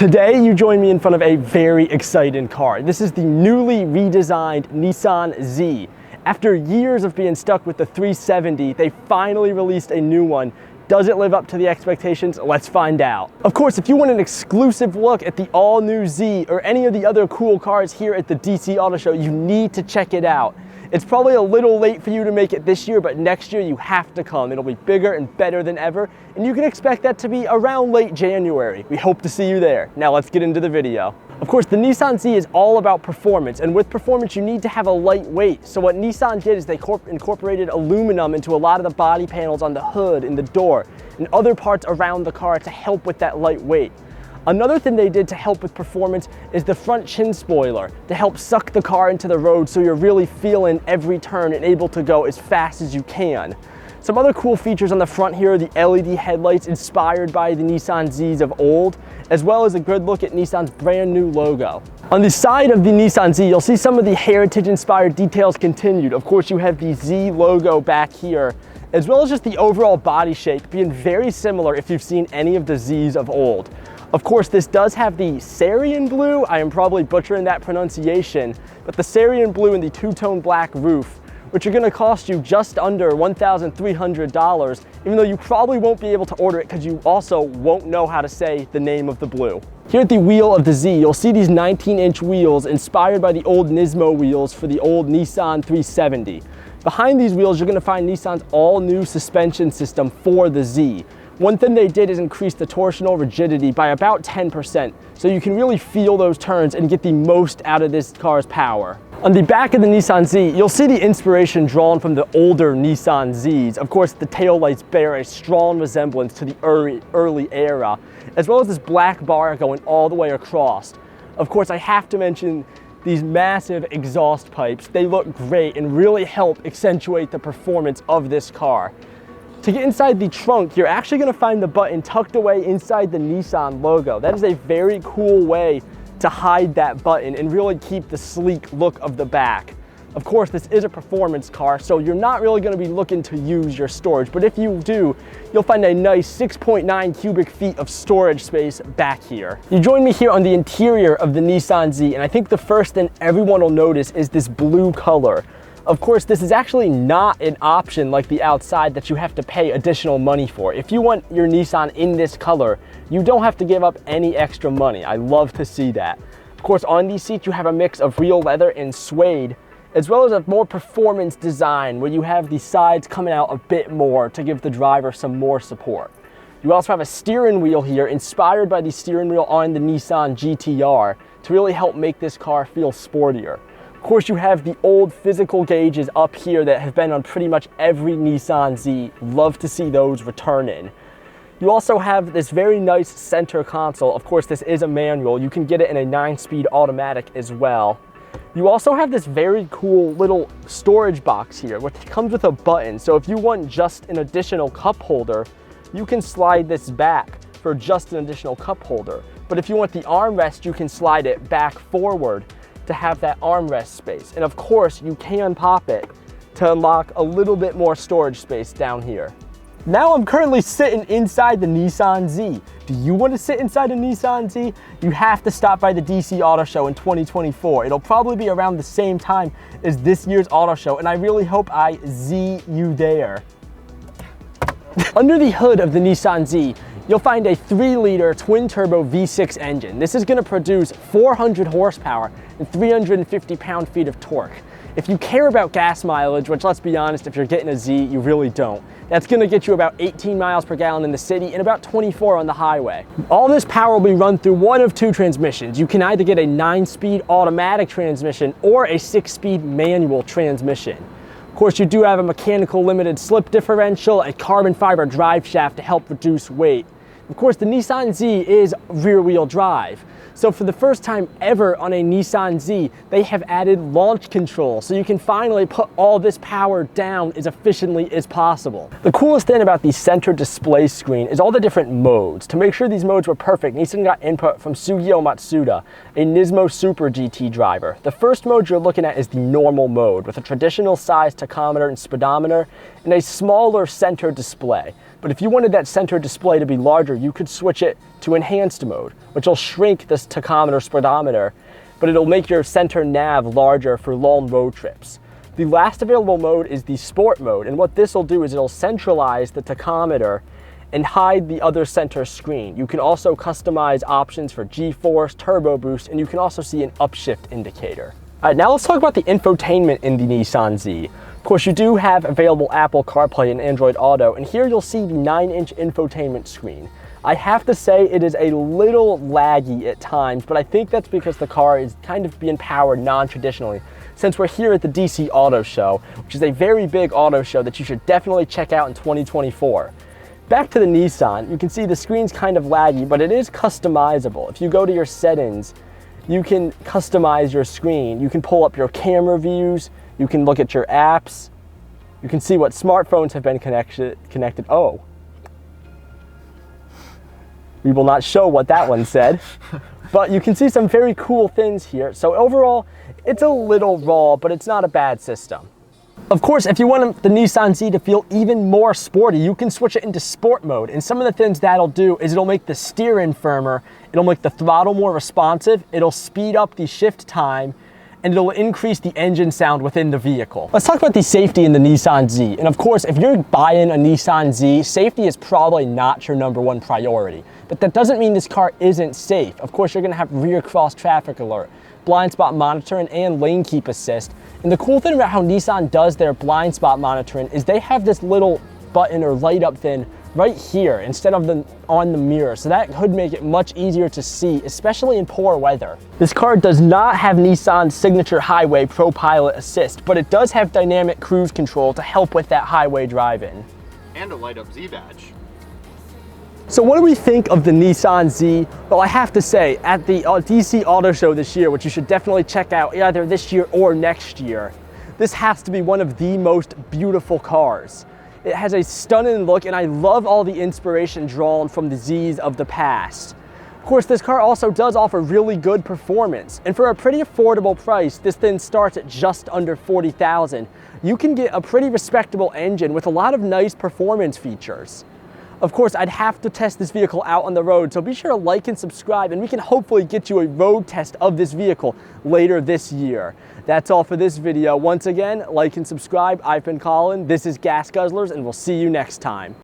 Today, you join me in front of a very exciting car. This is the newly redesigned Nissan Z. After years of being stuck with the 370, they finally released a new one. Does it live up to the expectations? Let's find out. Of course, if you want an exclusive look at the all-new Z or any of the other cool cars here at the DC Auto Show, you need to check it out. It's probably a little late for you to make it this year, but next year you have to come. It'll be bigger and better than ever, and you can expect that to be around late January. We hope to see you there. Now let's get into the video. Of course, the Nissan Z is all about performance, and with performance you need to have a light weight. So what Nissan did is they incorporated aluminum into a lot of the body panels on the hood and the door and other parts around the car to help with that light weight. Another thing they did to help with performance is the front chin spoiler to help suck the car into the road so you're really feeling every turn and able to go as fast as you can. Some other cool features on the front here are the LED headlights inspired by the Nissan Zs of old, as well as a good look at Nissan's brand new logo. On the side of the Nissan Z, you'll see some of the heritage-inspired details continued. Of course, you have the Z logo back here, as well as just the overall body shape being very similar if you've seen any of the Zs of old. Of course, this does have the Syrian blue. I am probably butchering that pronunciation, but the Syrian blue and the two-tone black roof, which are gonna cost you just under $1,300, even though you probably won't be able to order it because you also won't know how to say the name of the blue. Here at the wheel of the Z, you'll see these 19-inch wheels inspired by the old Nismo wheels for the old Nissan 370. Behind these wheels, you're gonna find Nissan's all-new suspension system for the Z. One thing they did is increase the torsional rigidity by about 10%, so you can really feel those turns and get the most out of this car's power. On the back of the Nissan Z, you'll see the inspiration drawn from the older Nissan Zs. Of course, the taillights bear a strong resemblance to the early era, as well as this black bar going all the way across. Of course, I have to mention these massive exhaust pipes. They look great and really help accentuate the performance of this car. To get inside the trunk, you're actually going to find the button tucked away inside the Nissan logo. That is a very cool way to hide that button and really keep the sleek look of the back. Of course, this is a performance car, so you're not really going to be looking to use your storage, but if you do, you'll find a nice 6.9 cubic feet of storage space back here. You join me here on the interior of the Nissan Z, and I think the first thing everyone will notice is this blue color. Of course, this is actually not an option like the outside that you have to pay additional money for. If you want your Nissan in this color, you don't have to give up any extra money. I love to see that. Of course, on these seats, you have a mix of real leather and suede, as well as a more performance design where you have the sides coming out a bit more to give the driver some more support. You also have a steering wheel here inspired by the steering wheel on the Nissan GT-R to really help make this car feel sportier. Of course, you have the old physical gauges up here that have been on pretty much every Nissan Z. Love to see those returning. You also have this very nice center console. Of course, this is a manual. You can get it in a 9-speed automatic as well. You also have this very cool little storage box here, which comes with a button. So if you want just an additional cup holder, you can slide this back for just an additional cup holder. But if you want the armrest, you can slide it back forward to have that armrest space. And of course, you can pop it to unlock a little bit more storage space down here. Now I'm currently sitting inside the Nissan Z. Do you want to sit inside a Nissan Z? You have to stop by the DC Auto Show in 2024. It'll probably be around the same time as this year's auto show, and I really hope I Z you there. Under the hood of the Nissan Z, you'll find a 3-liter twin-turbo V6 engine. This is going to produce 400 horsepower and 350 pound-feet of torque. If you care about gas mileage, which let's be honest, if you're getting a Z, you really don't, that's going to get you about 18 miles per gallon in the city and about 24 on the highway. All this power will be run through one of two transmissions. You can either get a 9-speed automatic transmission or a 6-speed manual transmission. Of course, you do have a mechanical limited slip differential, a carbon fiber drive shaft to help reduce weight. Of course, the Nissan Z is rear-wheel drive. So for the first time ever on a Nissan Z, they have added launch control, so you can finally put all this power down as efficiently as possible. The coolest thing about the center display screen is all the different modes. To make sure these modes were perfect, Nissan got input from Sugio Matsuda, a Nismo Super GT driver. The first mode you're looking at is the normal mode, with a traditional size tachometer and speedometer, and a smaller center display. But if you wanted that center display to be larger, you could switch it to enhanced mode, which will shrink this tachometer speedometer, but it'll make your center nav larger for long road trips. The last available mode is the sport mode, and what this will do is it'll centralize the tachometer and hide the other center screen. You can also customize options for G-force, turbo boost, and you can also see an upshift indicator. All right, now let's talk about the infotainment in the Nissan Z. Of course, you do have available Apple CarPlay and Android Auto, and here you'll see the 9-inch infotainment screen. I have to say it is a little laggy at times, but I think that's because the car is kind of being powered non-traditionally, since we're here at the DC Auto Show, which is a very big auto show that you should definitely check out in 2024. Back to the Nissan, you can see the screen's kind of laggy, but it is customizable. If you go to your settings, you can customize your screen. You can pull up your camera views, you can look at your apps, you can see what smartphones have been connected. Oh. We will not show what that one said, but you can see some very cool things here. So overall, it's a little raw, but it's not a bad system. Of course, if you want the Nissan Z to feel even more sporty, you can switch it into sport mode. And some of the things that'll do is it'll make the steering firmer, it'll make the throttle more responsive, it'll speed up the shift time, and it'll increase the engine sound within the vehicle. Let's talk about the safety in the Nissan Z. And of course, if you're buying a Nissan Z, safety is probably not your #1 priority. But that doesn't mean this car isn't safe. Of course, you're gonna have rear cross traffic alert, blind spot monitoring, and lane keep assist. And the cool thing about how Nissan does their blind spot monitoring is they have this little button or light up thing right here instead of on the mirror. So that could make it much easier to see, especially in poor weather. This car does not have Nissan's signature highway Pro Pilot Assist, but it does have dynamic cruise control to help with that highway driving. And a light up Z badge. So what do we think of the Nissan Z? Well, I have to say, at the DC Auto Show this year, which you should definitely check out either this year or next year, this has to be one of the most beautiful cars. It has a stunning look, and I love all the inspiration drawn from the Zs of the past. Of course, this car also does offer really good performance, and for a pretty affordable price, this thing starts at just under $40,000. You can get a pretty respectable engine with a lot of nice performance features. Of course, I'd have to test this vehicle out on the road, so be sure to like and subscribe, and we can hopefully get you a road test of this vehicle later this year. That's all for this video. Once again, like and subscribe. I've been Colin, this is Gas Guzzlers, and we'll see you next time.